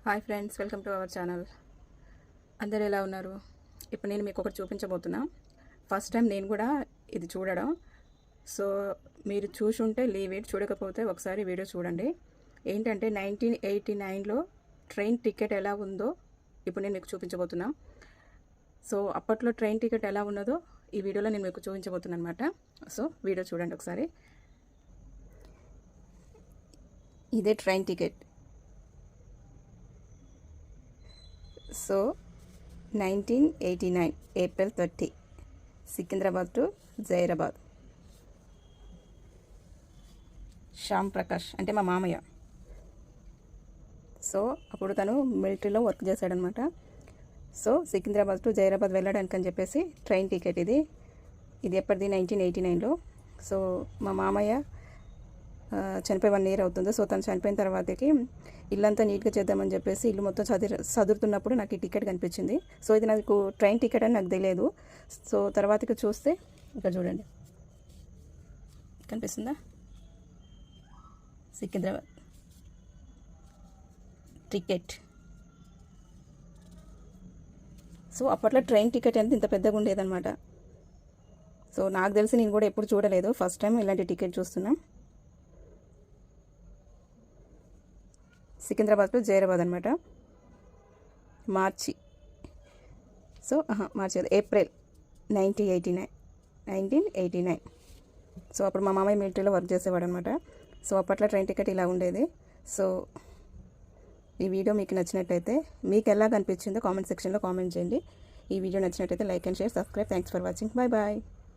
Hi friends, welcome to our channel. అందరు ఎలా ఉన్నారు? ఇప్పుడు నేను మీకు ఒకటి చూపించబోతున్నా. ఫస్ట్ టైం నేను కూడా ఇది చూడడం. సో మీరు చూసుంటే లీవ్ ఇట్, చూడకపోతే ఒకసారి వీడియో చూడండి. ఏంటంటే 1989లో ట్రైన్ టికెట్ ఎలా ఉందో ఇప్పుడు నేను మీకు చూపించబోతున్నా. సో అప్పట్లో ట్రైన్ టికెట్ ఎలా ఉన్నదో ఈ వీడియోలో నేను మీకు చూపించబోతున్నాను అనమాట. సో వీడియో చూడండి ఒకసారి. ఇదే train ticket. So 1989 April 30 Secunderabad to Zaheerabad. Shyam Prakash అంటే మా మామయ్య. సో అప్పుడు తను మిలిటరీలో వర్క్ చేశాడనమాట. సో సికింద్రాబాద్ టు జైరాబాద్ వెళ్ళడానికి అని చెప్పేసి ట్రైన్ టికెట్ ఇది ఎప్పటిది 1989లో. సో మా మామయ్య చనిపోయి 1 year అవుతుంది. సో తను చనిపోయిన తర్వాతకి ఇల్లంతా నీట్గా చేద్దామని చెప్పేసి ఇల్లు మొత్తం చదురుతున్నప్పుడు నాకు ఈ టికెట్ కనిపించింది. సో ఇది నాకు ట్రైన్ టికెట్ అని నాకు తెలియదు. సో తర్వాతకి చూస్తే ఇక్కడ చూడండి, కనిపిస్తుందా? సికింద్రాబాద్ టికెట్. సో అప్పట్లో ట్రైన్ టికెట్ అనేది ఇంత పెద్దగా ఉండేదన్నమాట. సో నాకు తెలిసి నేను కూడా ఎప్పుడు చూడలేదు, ఫస్ట్ టైం ఇలాంటి టికెట్ చూస్తున్నాం. సికింద్రాబాద్ టు జైరాబాద్ అనమాట. మార్చి ఏప్రిల్ 1989. సో అప్పుడు మా మామయ్య మిలిటరీలో వర్క్ చేసేవాడు అనమాట. సో అప్పట్లో ట్రైన్ టికెట్ ఇలా ఉండేది. సో ఈ వీడియో మీకు నచ్చినట్లయితే, మీకు ఎలా కనిపించిందో కామెంట్ సెక్షన్లో కామెంట్ చేయండి. ఈ వీడియో నచ్చినట్లయితే like and share, subscribe. Thanks for watching. Bye bye.